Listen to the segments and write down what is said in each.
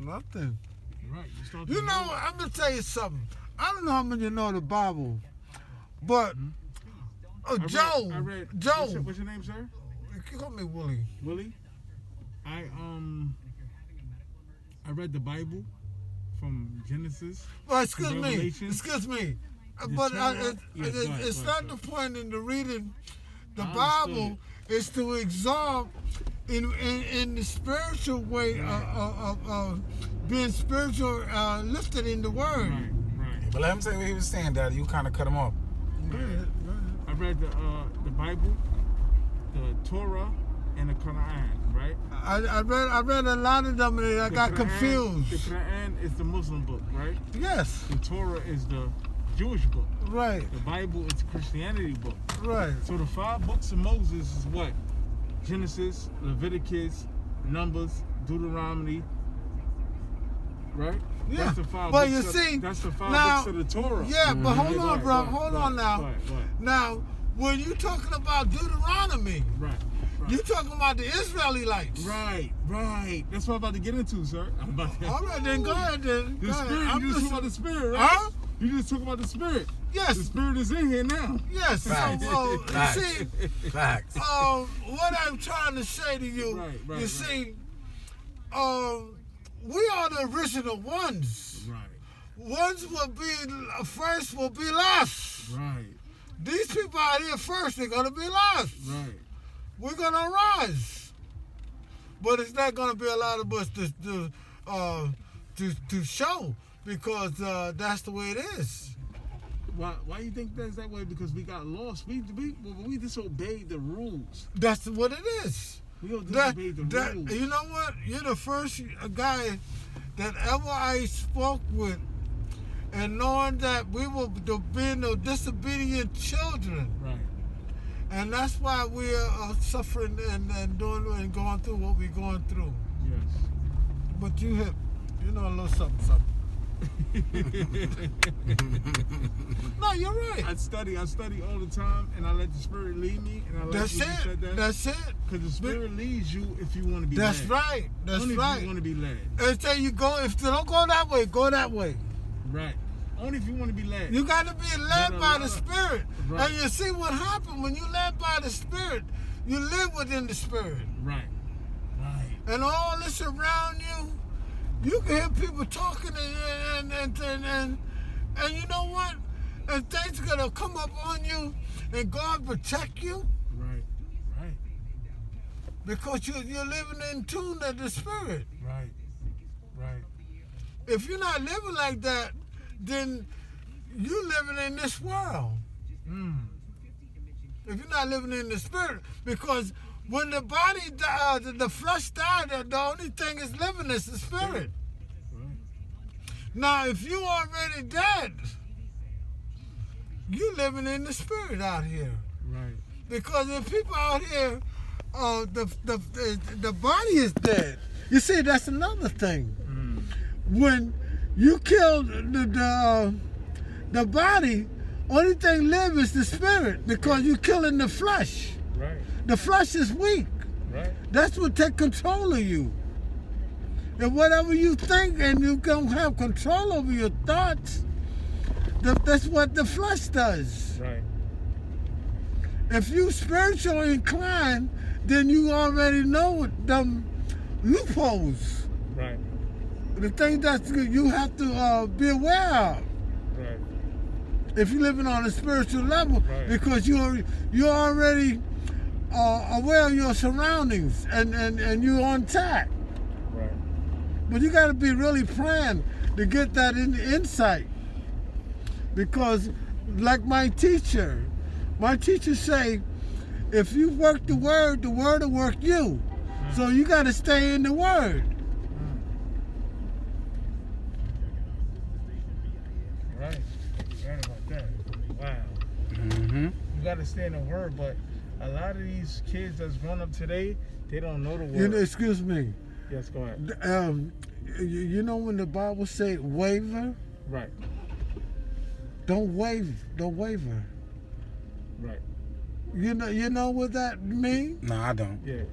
nothing. Right. You know, I'm going to tell you something. I don't know how many you know the Bible, but Joe. What's your name, sir? You call me Willie. Willie? I read the Bible from Genesis. Well, excuse me. But it's not the point in the reading the Bible is to exalt in the spiritual way of being spiritual lifted in the Word. Right. But let him say what he was saying, Daddy. You kind of cut him off. Go ahead. I read the Bible, the Torah, and the Quran, right? I read a lot of them and I got confused. The Quran is the Muslim book, right? Yes. The Torah is the Jewish book. Right. The Bible is the Christianity book. Right. So the 5 books of Moses is what? Genesis, Leviticus, Numbers, Deuteronomy, right? Yeah. That's the 5 but books you see, that's the 5 now, books of the Torah. Yeah, but hold on, bro. Hold on now. Right. Now, when you talking about Deuteronomy, Right. you talking about the Israelites. Right. That's what I'm about to get into, sir. I'm about to. All right, then go ahead, then. The Spirit. You just talk about the Spirit, right? Huh? You just talk about the Spirit. Yes. The Spirit is in here now. Yes. Facts. So, Facts. you see, Facts. what I'm trying to say to you, Right. you see, we are the original ones. Right. Ones will be first, will be last. Right. These people out here first, they're gonna be last. Right. We're gonna rise, but it's not gonna be a lot of us to show because that's the way it is. Why you think that's that way? Because we got lost. We disobeyed the rules. That's what it is. We disobeyed the rules. You know what? You're the first guy that ever I spoke with, and knowing that we were being the disobedient children. Right. And that's why we are suffering and doing and going through what we're going through. Yes. But you know a little something. No, you're right. I study all the time, and I let the Spirit lead me. And I like That's when you said that. That's it. Because the Spirit leads you if you want to be led. That's right. That's Only right. if you want to be led. And say you go, if you don't go that way, go that way. Right. Only if you want to be led. You got to be led by the Spirit. Right. And you see what happened when you led by the Spirit. You live within the Spirit. Right. And all this around you, you can hear people talking and you know what? And things are gonna come up on you, and God protect you. Right. Because you're living in tune to the Spirit. Right. If you're not living like that, then you're living in this world. If you're not living in the Spirit, because when the body, the flesh died, the only thing is living is the Spirit. Right. Now, if you already dead, you living in the Spirit out here. Right. Because if people out here, the body is dead. You see, that's another thing. When you kill the body, only thing live is the Spirit, because you're killing the flesh. Right. The flesh is weak. Right. That's what take control of you. And whatever you think, and you don't have control over your thoughts, that's what the flesh does. Right. If you spiritually inclined, then you already know them loopholes. Right. The thing that you have to be aware of. Right. If you're living on a spiritual level, Right. because you're already aware of your surroundings and you're on track. Right. But you got to be really praying to get that insight. Because like my teacher say, if you work the word will work you. So you got to stay in the word. Right about that. Wow. Mm-hmm. You got to stay in the word, but a lot of these kids that's grown up today, they don't know the word. Excuse me. Yes, go ahead. You know when the Bible say waver? Right. Don't waver. Right. You know what that means? No, I don't. Yeah.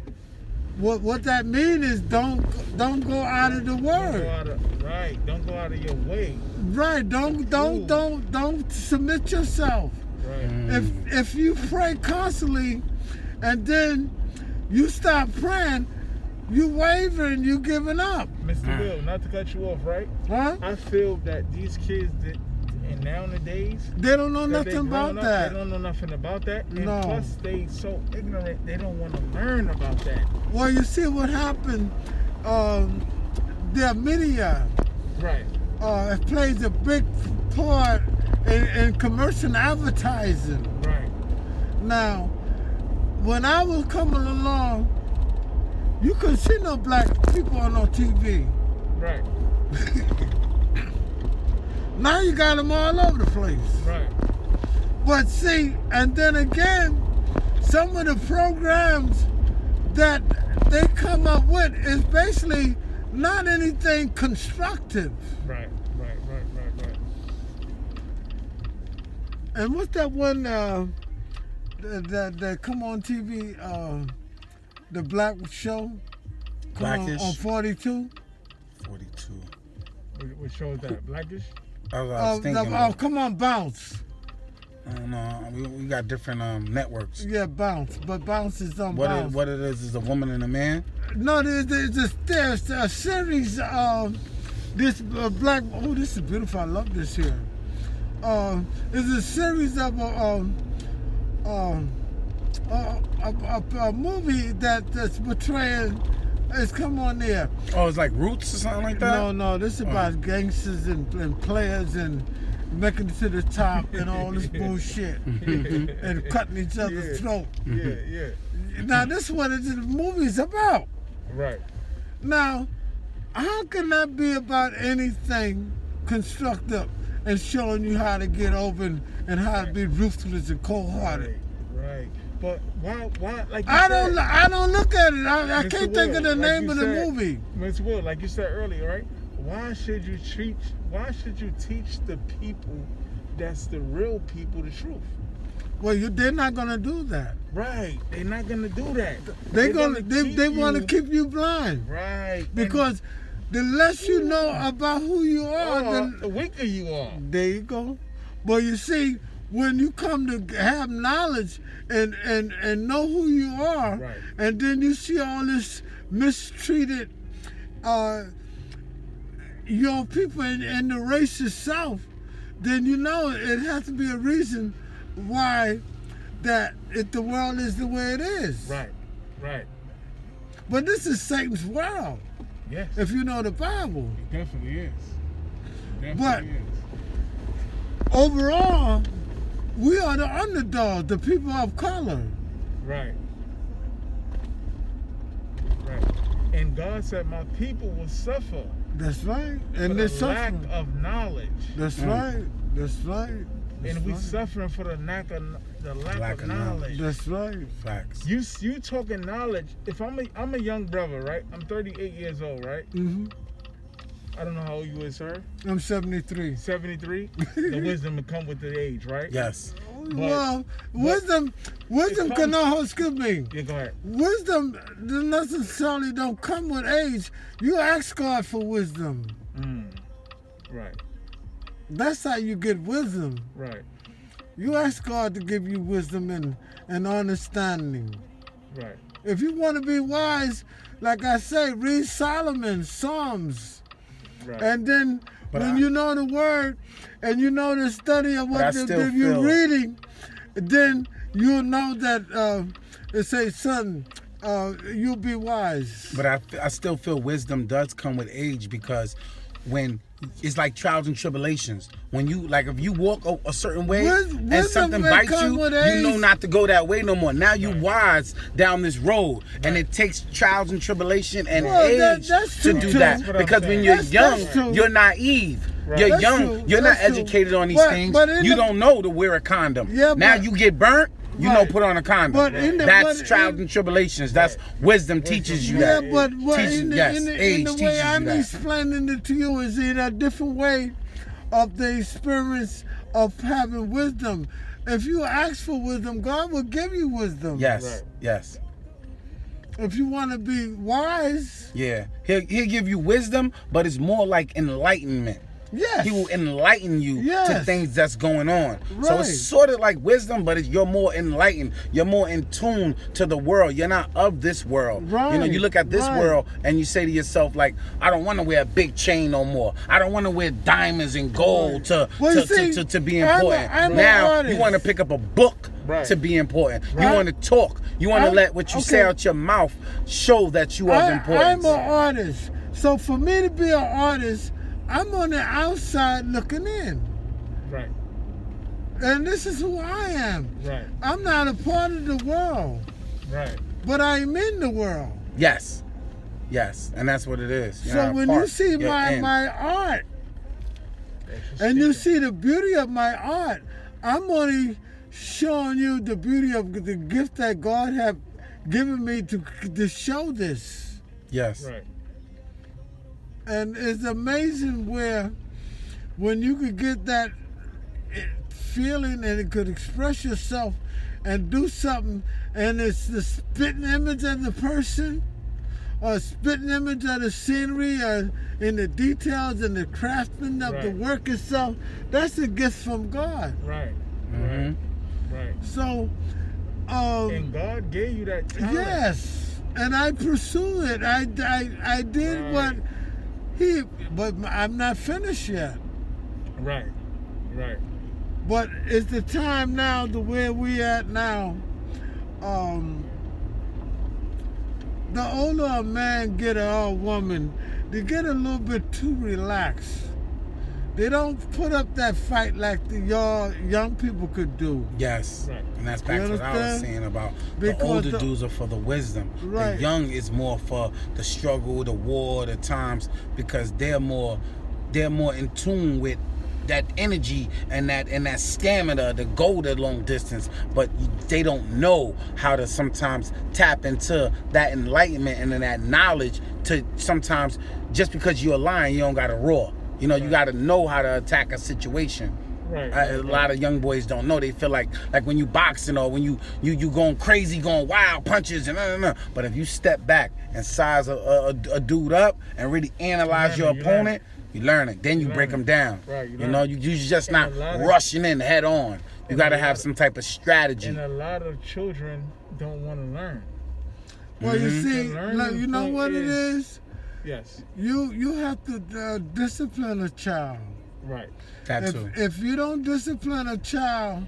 what that means is don't go out of the Don't word. go out of, right. Don't go out of your way. Right. Don't submit yourself. Right. If you pray constantly and then you stop praying, you wavering, you giving up. Mr. Will, not to cut you off, right? Huh? I feel that these kids that in nowadays They don't know that they nothing about growing up, that. They don't know nothing about that. And No. plus they so ignorant they don't want to learn about that. Well, you see what happened. The media Right. it plays a big part in commercial advertising. Right. Now, when I was coming along, you couldn't see no black people on no TV. Right. Now you got them all over the place. Right. But see, and then again, some of the programs that they come up with is basically not anything constructive. Right. And what's that one that come on TV, the black show? Come on, Blackish? on 42? 42. What show is that? Blackish? I was thinking. Come on, Bounce. I don't know. We got different networks. Yeah, Bounce. But Bounce is on Bounce. What it is a woman and a man? No, there's a series of this black. Oh, this is beautiful. I love this here. It's a series of a movie that's portraying. It's come on there. Oh, it's like Roots or something like that? No, this is about gangsters and players and making it to the top and all this bullshit and cutting each other's throat. Yeah. Now, this is what the movie's about. Right. Now, how can that be about anything constructive and showing you how to get over and how to be ruthless and cold-hearted? Right. But why like you I said, don't look at it. I Mr. can't think of the Will, like name you of the said- movie. Mr. Will, like you said earlier, right? Why should you teach the people that's the real people the truth? Well, they're not gonna do that. Right. They're not gonna do that. They keep want to you- keep you blind. Right. Because the less you know about who you are, the weaker you are. there you go. But you see, when you come to have knowledge and know who you are, Right. and then you see all this mistreated your people in the race itself, then you know it has to be a reason why the world is the way it is. Right. But this is Satan's world, Yes. if you know the Bible. It definitely is. It But- definitely is. Overall, we are the underdogs, the people of color. Right. And God said, "My people will suffer That's right. for And the they're lack suffering. of knowledge." That's right. That's right. That's And we right. suffering for the lack of knowledge. That's right. Facts. You talking knowledge? If I'm a young brother, right? I'm 38 years old, right? Mm-hmm. I don't know how old you is, sir. I'm 73. 73. The wisdom will come with the age, right? Yes. Well, wisdom can not, excuse me. Yeah, go ahead. Wisdom necessarily don't come with age. You ask God for wisdom. Right. That's how you get wisdom. Right. You ask God to give you wisdom and understanding. Right. If you want to be wise, like I say, read Solomon, Psalms. Right. And then when you know the word and you know the study of what you're reading, then you'll know that it says, son, you'll be wise. But I still feel wisdom does come with age, because when it's like trials and tribulations. When you, like, if you walk a certain way and something bites you, you know not to go that way no more. Now you wise down this road, and it takes trials and tribulation and age to do that. Because when you're young, you're naive. Right. You're young. You're not educated on these things. You don't know to wear a condom. Now you get burnt. You know, put on a condom. That's trials and tribulations. That's wisdom teaches you that. Yeah, but in the way I'm explaining it to you is in a different way of the experience of having wisdom. If you ask for wisdom, God will give you wisdom. Yes, yes. if you want to be wise, Yeah, he'll give you wisdom, but it's more like enlightenment. yes. He will enlighten you to Yes. things that's going on. So Right. it's sort of like wisdom, but you're more enlightened. You're more in tune to the world. You're not of this world. You know, Right, you look at this right. world and you say to yourself, like, I don't want to wear a big chain no more. I don't want to wear diamonds and gold to Well, you see, to be I'm a- important. I'm an Now artist. you want to pick up a book Right. to be important. You Right. want to talk. You want to I'm- let what you say okay. out your mouth show that you are of I'm importance. an artist. So for me to be an artist, I'm on the outside looking in. Right. And this is who I am. Right. I'm not a part of the world, Right. but I'm in the world. Yes. Yes. And that's what it is. You're So not a when you part, see you're in. my art and you see the beauty of my art, I'm only showing you the beauty of the gift that God have given me to show this. Yes. Right. And it's amazing when you could get that feeling and it could express yourself and do something, and it's the spitting image of the person or a spitting image of the scenery or in the details and the craftsman of the Right. work itself. That's a gift from God. Right. Mhm. Right. So, And God gave you that talent. yes, and I pursue it. I did Right. what but I'm not finished yet. Right. Right. But it's the time now, the where we at now. The older a man get or a woman, they get a little bit too relaxed. They don't put up that fight like the young people could do. Yes. Right. And that's back to what I was understand? saying about Because the older the- dudes are for the wisdom. Right. The young is more for the struggle, the war, the times, because they're more in tune with that energy and that stamina to go the long distance, but they don't know how to sometimes tap into that enlightenment and then that knowledge to sometimes, just because you're lying, you don't gotta roar. You know, you gotta know how to attack a situation. Right. A lot of young boys don't know. They feel like when you boxing or when you going crazy, going wild punches and But if you step back and size a dude up and really analyze your opponent, you learn it. Then you break them down. Right, You know, you just not And a lot of- rushing in head on. You got to have some type of strategy. And a lot of children don't want to learn. Well, you see, The learning like, you know point what it is- is? Yes. You have to discipline a child. Right. That too. If you don't discipline a child,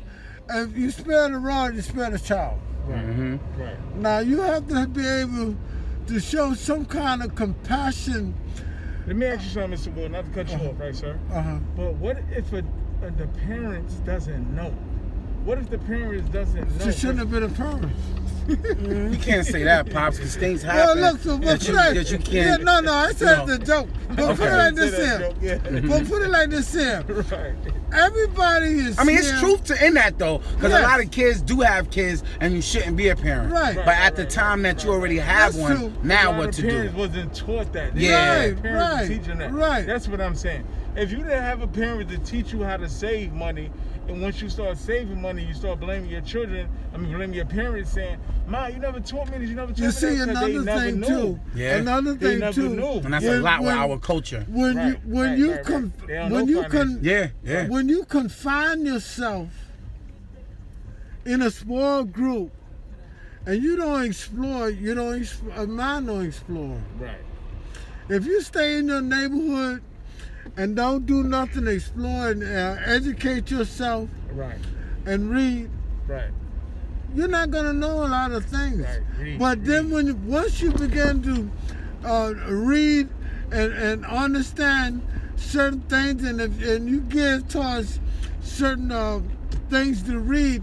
if you spare the rod, you spare the child. Right. Mhm. Right. Now you have to be able to show some kind of compassion. Let me ask you something, Mr. Wood, not to cut you off, right, sir? But what if the parents doesn't know? What if the parents doesn't know? She shouldn't have been a parent. You can't say that, Pops, because things Well, happen look, so that you can't. Yeah, no, I said know. the joke. But Okay. put it like this Say that here. joke, yeah. But put it like this here. Right. Everybody is. I mean, it's here- truth to in that though, because Yes. a lot of kids do have kids, and you shouldn't be a parent. Right. But at the time that you already have That's one, true. now A lot what of to parents do? wasn't taught that. Yeah. Parents Right, teaching that. right. That's what I'm saying. If you didn't have a parent to teach you how to save money, and once you start saving money, you start blaming your children. Blaming your parents, saying, "Ma, you never taught me this. You never taught You me see, that." 'cause they another never thing knew. too. Yeah. Another They thing never too. knew. And that's a When- lot with when- our culture. When Right, you when right, you right, con- right. They don't when know you finance. con- Yeah. when you confine yourself in a small group and you don't explore, a mind don't explore. Right. If you stay in your neighborhood and don't do nothing to explore and educate yourself Right. and read, Right. you're not gonna know a lot of things. Right. Read, But then once you begin to read and understand certain things, and you give towards certain things to read,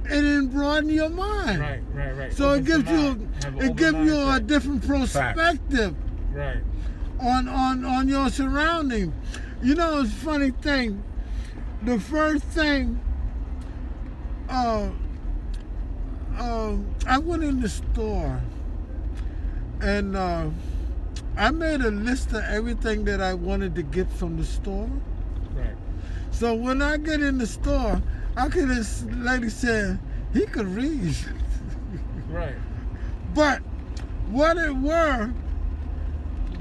it then broaden your mind. Right. So it Opens gives the you mind. Have an it gives open you a mindset. different perspective Right. on your surrounding. You know, it's a funny thing. The first thing, I went in the store and I made a list of everything that I wanted to get from the store. Right. So when I get in the store, this lady said, he could read. Right. But what it were,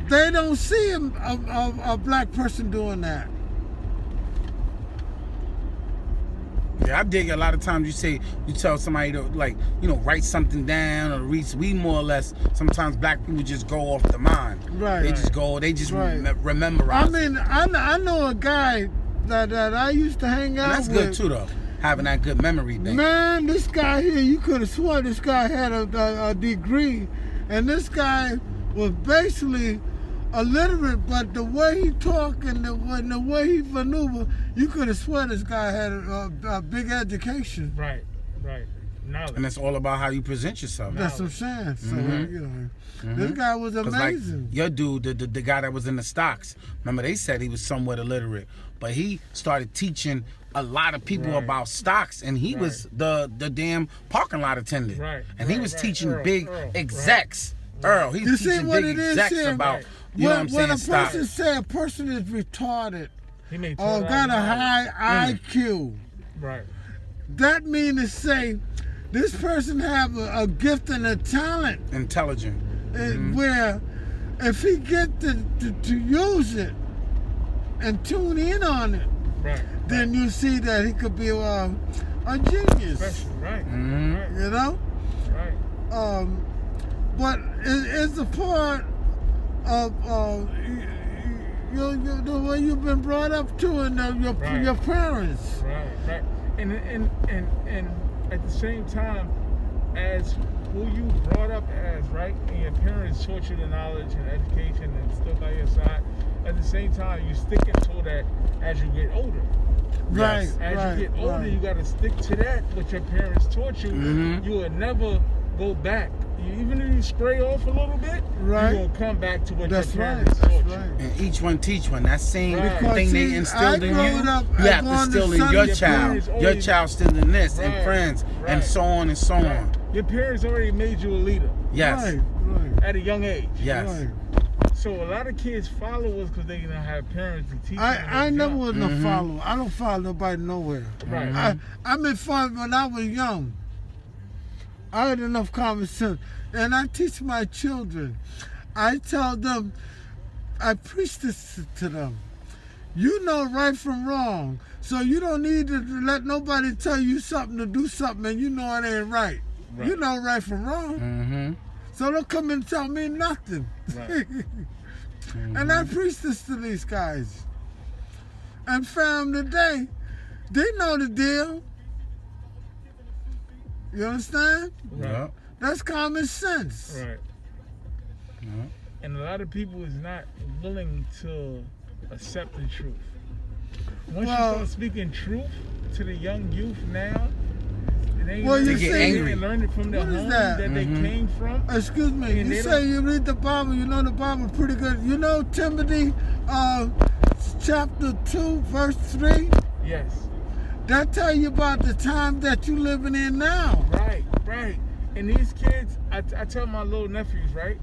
they don't see a black person doing that. Yeah, I dig a lot of times you tell somebody to, like, you know, write something down or read. We more or less, sometimes black people just go off the mind. Right. They just go, they just Right. Rememberize. I mean, I know a guy that I used to hang out and that's with. good too, though. Having that good memory thing. Man, this guy here, you could have sworn this guy had a degree, and this guy was basically illiterate, but the way he talked and the way he maneuvered, you could have sworn this guy had a big education. Right. Knowledge. And it's all about how you present yourself. That's what I'm saying. So, you know, Mhm. this guy was 'Cause, amazing. like, your dude, the guy that was in the stocks, remember they said he was somewhat illiterate, but he started teaching a lot of people about stocks, and he was the damn parking lot attendant. Right. And he was teaching Earl, big Earl, execs. Earl, he's You see teaching what big it is execs here? about, you know what I'm saying, When a stocks. person say a person is retarded He made or got a high IQ, Right. that means to say this person have a gift and a talent Intelligent. where if he get to use it and tune in on it, Right. then you see that he could be a genius. Special. Right. Mhm. Right. You know? Right. But it's a part of the way you've been brought up to, and your parents. Right. And at the same time, as who you brought up as, right, and your parents taught you the knowledge and education and stood by your side. At the same time, you sticking to that as you get older. Right. Yes. As you get older, you got to stick to that what your parents taught you. Mhm. You will never go back. Even if you stray off a little bit, Right. you're gonna come back to what That's your right. parents That's taught you. right. And each one teach one. That same Right. thing Because, they see, instilled I in you, growing up, you I have to going to instill in Sunday your school. child. Parents Your always- child still in this, and Right. friends, and Right. so on and so on. Your parents already made you a leader Yes. Right. at a young age. Yes. Right. So a lot of kids follow us because they don't have parents to teach them. I never was no Mhm. follower. I don't follow nobody nowhere. Right. Mhm. I made fun when I was young. I had enough common sense. And I teach my children. I tell them, I preach this to them. You know right from wrong. So you don't need to let nobody tell you something to do something and you know it ain't right. Right. You know right from wrong. Mm-hmm. So don't come and tell me nothing. Right. And I preach this to these guys. And fam today, they know the deal. You understand? Yeah. That's common sense. Right. Yeah. And a lot of people is not willing to accept the truth. Once you start speaking truth to the young youth now, they Well, you get see, angry. and learn it from the What is home that? that they came from. Excuse me, And you they say don't- you read the Bible, you know the Bible pretty good. You know Timothy chapter 2, verse 3? Yes. That tell you about the time that you living in now. Right. And these kids, I tell my little nephews, right?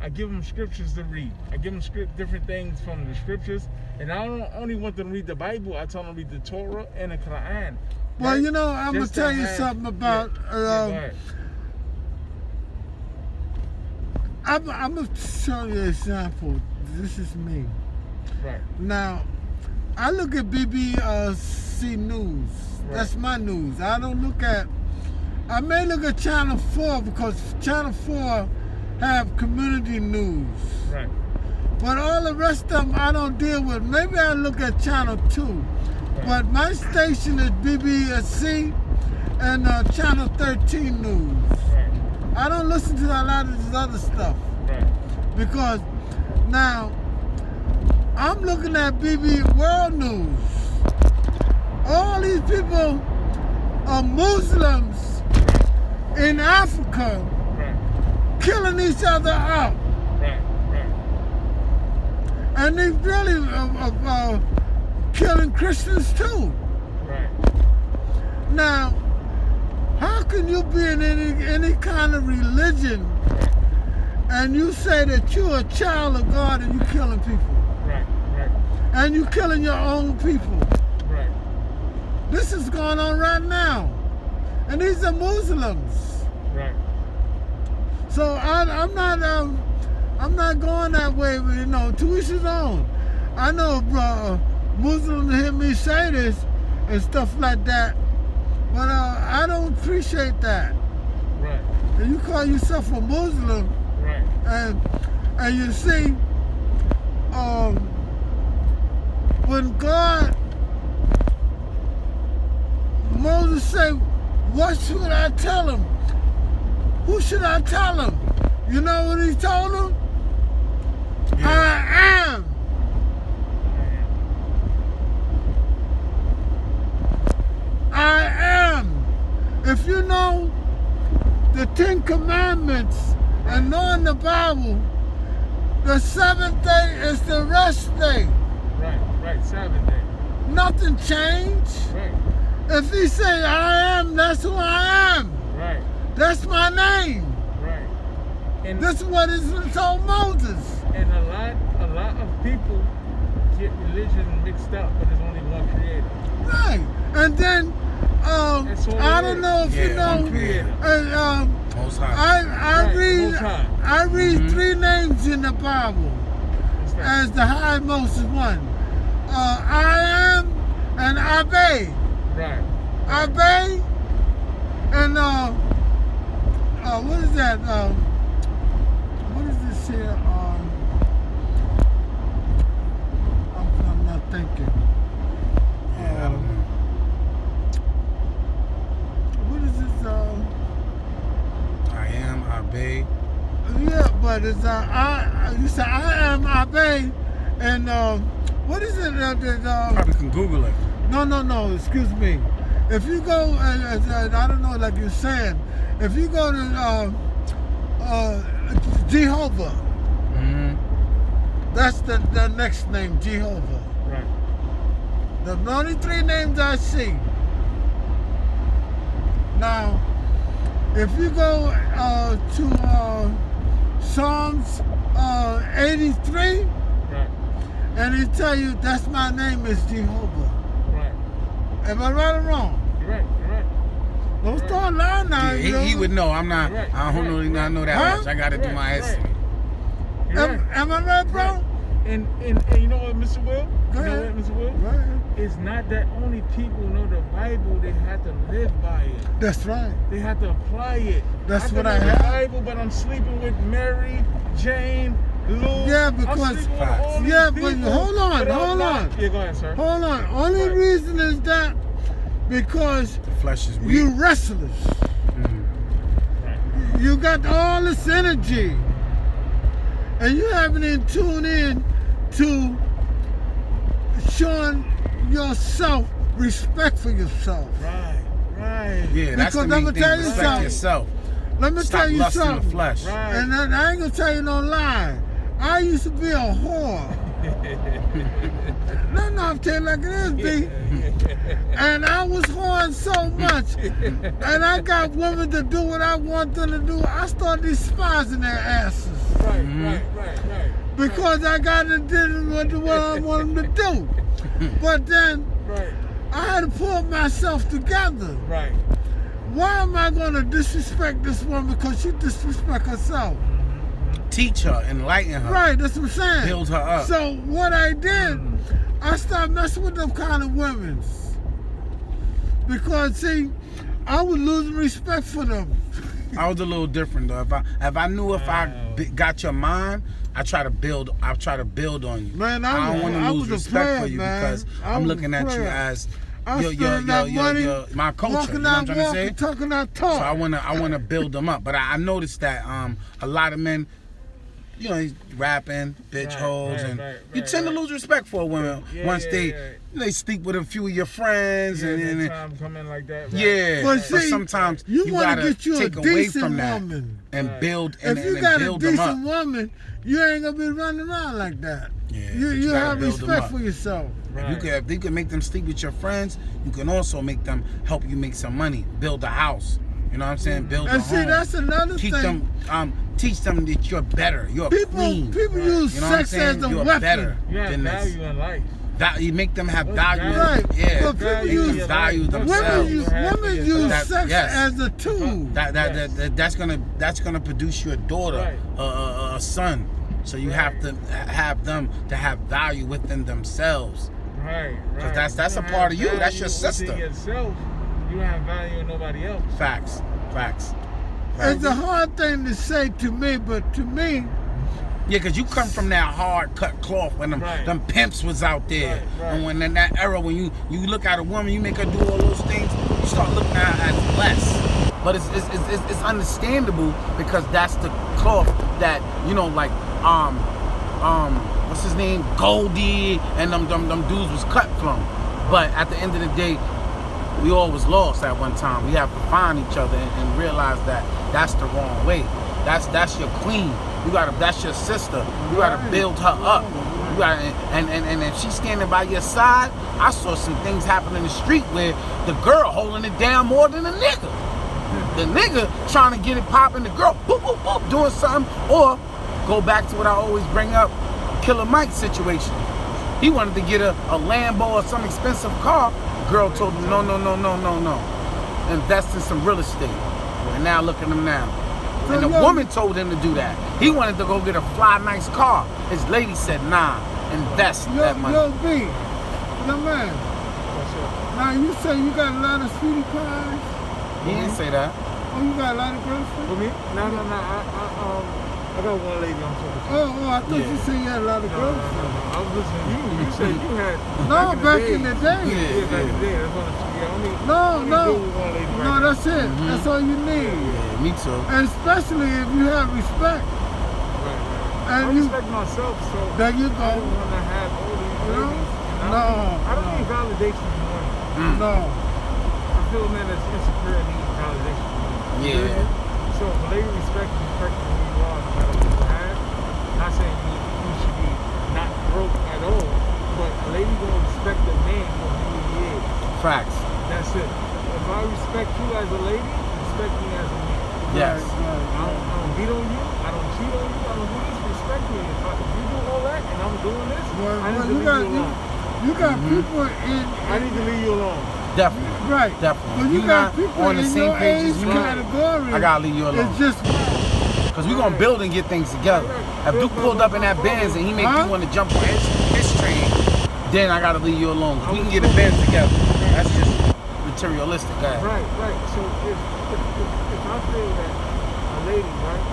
I give them scriptures to read. I give them different things from the scriptures. And I don't only want them to read the Bible, I tell them to read the Torah and the Quran. Well, right? you know, I'm going Just to tell to you have- something about... go ahead. I'm going to show you an example. This is me. Right. Now, I look at BBC News. That's my news. I don't look at... I may look at Channel 4 because Channel 4 have community news. Right. But all the rest of them I don't deal with. Maybe I look at Channel 2. Right. But my station is BBC and Channel 13 News. Right. I don't listen to a lot of this other stuff. Right. Because now I'm looking at BBC World News. All these people are Muslims in Africa Right. killing each other out. Right. And they really killing Christians too. Right. Now, how can you be in any kind of religion and you say that you're a child of God and you killing people? Right. And you killing your own people? Right. This is going on right now. And these are Muslims. Right. So I'm not going that way. But, you know, to each his own. I know Muslims hear me say this and stuff like that, but I don't appreciate that. Right. And you call yourself a Muslim, right? And you see, when God, Moses said, "What should I tell him? Who should I tell him?" You know what he told him? Yeah. I am. I am. If you know the 10 Commandments and knowing the Bible, the seventh day is the rest day. Right, Sabbath day. Nothing changed. Right. If he say I am, that's who I am. Right. That's my name. Right. And this is what is told Moses. And a lot of people get religion mixed up, but there's only one creator. Right. And then I don't know if you know. Most High. I read 3 names in the Bible as the highmost one. I am and Abay. Right. Abay and what is that? What is this here? I'm not thinking. Yeah, I don't know. What is this? I am Abay. Yeah, but it's you say I am Abay, and what is it? Probably can Google it. No. Excuse me. If you go, I don't know, like you're saying, if you go to Jehovah, that's the next name, Jehovah. Right. The only 3 names I see. Now, if you go to Psalms 83, right. and he tell you that's my name is Jehovah. Right. Am I right or wrong? You're right. Don't start lying now. Yeah, he would know. I'm not. Right. I don't know that much. I got to do my estimate. Am I right, bro? Right. And you know what, Mr. Will? Go you know ahead. what, Mr. Will? Go ahead. It's not that only people know the Bible, they have to live by it. That's right. They have to apply it. That's I what know I the have. Bible, but I'm sleeping with Mary, Jane, Lou. Yeah, because all these but people, hold on. Yeah, go ahead, sir. Hold on. Only Right. reason is that because The flesh is weak. you restless. Right. You got all this energy, and you haven't even tuned in to showing yourself respect for yourself. Right. Yeah, that's Because the I'm main gonna thing. tell you Respect something. yourself. Let me Stop tell you lusting something. the flesh. Right. And I ain't gonna tell you no lie. I used to be a whore. No, I'm telling you like it is, B. And I was whoring so much, and I got women to do what I want them to do. I started despising their asses. Right. Because I got to do what I want them to do. But then Right. I had to pull myself together. Right. Why am I going to disrespect this woman because she disrespect herself? Teach her, enlighten her. Right, that's what I'm saying. Build her up. So what I did, I started messing with them kind of women. Because see, I was losing respect for them. I was a little different though. If I knew if I got your mind, I try to build on you. Man, I don't want to lose respect for you because I'm looking at you as my culture. You know what I'm trying to say? Talking that talk. So I wanna build them up. But I noticed that a lot of men, you know, he's rapping, bitch holes, and you tend to lose respect for a woman once they speak with a few of your friends and time come in like that. Right? yeah. But But see, sometimes you want gotta to get you a take away decent from that woman. and build If and you got a build them up. decent woman, you ain't gonna be running around like that. Yeah, You gotta have build them respect up. for yourself. If you can make them sleep with your friends, you can also make them help you make some money, build a house. You know what I'm saying? Build a And home. see, that's another Teach thing. teach them that you're better. You're People clean. use You know what I'm sex as saying? a You're weapon. better You have than this. value in life. You make them have value. Right. Yeah. But people Make use them value themselves. Women use sex yes. as a tool. That's gonna produce you a daughter, a son. So you have to have them to have value within themselves. Right. Because that's a part of you. That's your sister. Within yourself, you don't have value in nobody else. Facts. It's a hard thing to say to me, but to me. Yeah, because you come from that hard cut cloth when them pimps was out there. Right. And when in that era, when you look at a woman, you make her do all those things, you start looking at her as less. But it's understandable because that's the cloth that, like, what's his name? Goldie and them dudes was cut from. But at the end of the day, we all was lost at one time. We have to find each other and realize that that's the wrong way. That's your queen. That's your sister. You gotta build her up. You gotta, and if she's standing by your side, I saw some things happen in the street where the girl holding it down more than the nigga. The nigga trying to get it popping, the girl boop boop boop doing something, or go back to what I always bring up, Killer Mike situation. He wanted to get a Lambo or some expensive car. Girl told him no. Invest in some real estate. And now look at him now. And the woman told him to do that. He wanted to go get a fly, nice car. His lady said, nah, invest that money. Yo, B, man. Now you say you got a lot of sweetie pies? He didn't say that. Oh, you got a lot of girlfriends? For me? No. I got one lady I'm talking to. Oh, I thought you said you had a lot of girlfriends. No. I was listening to you. You said you had. Back in the day. Yeah, back in the day. That's what I'm saying. No, that's it. Mm-hmm. That's all you need. Yeah, me too. And especially if you have respect. Right. And I respect myself, so there you go. I don't want to have all these ladies. I don't need validation from women. No. I feel, man, that's insecure and need validation from women. Yeah. So if a lady respects you for who you are, no matter what you have, not saying you should be not broke at all, but a lady gonna respect the man for who he is. Facts. That's it. If I respect you as a lady, respect me as a man. Yes. I don't beat on you. I don't cheat on you. I don't do this. Respect me. If you do all that and I'm doing this, I need to leave you alone. You got people in. I need to leave you alone. Definitely. Right. Definitely. Well, you got people on the in same your page as age me. category. I gotta leave you alone. It's just because we're gonna build and get things together. If Duke pulled up in that Benz and he make you want to jump on his train, then I gotta leave you alone. We can get a Benz together. That's just materialistic, guys. Right. So if I feel that a lady, right,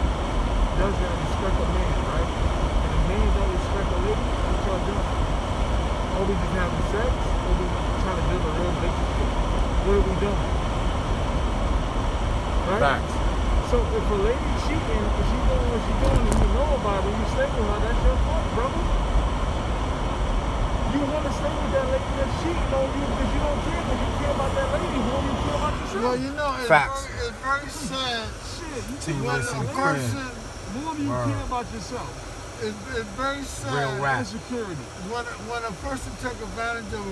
doesn't respect a man, right, and a man don't respect a lady, what y'all doing? Or we just having sex, or we trying to build a real relationship? What are we doing? Right? Facts. So if a lady cheating, if she doing what she doing and you know about it, you stay with her, that's your fault, brother. You want to stay with that lady that's cheating on you because you don't care, because you care about that lady more than you care about yourself. well, you know, it's Facts. Very, it's very sad. Shit, you Till you When listen a to person, more than you care about yourself. it's very sad. Real rap. Insecurity. When a person take advantage of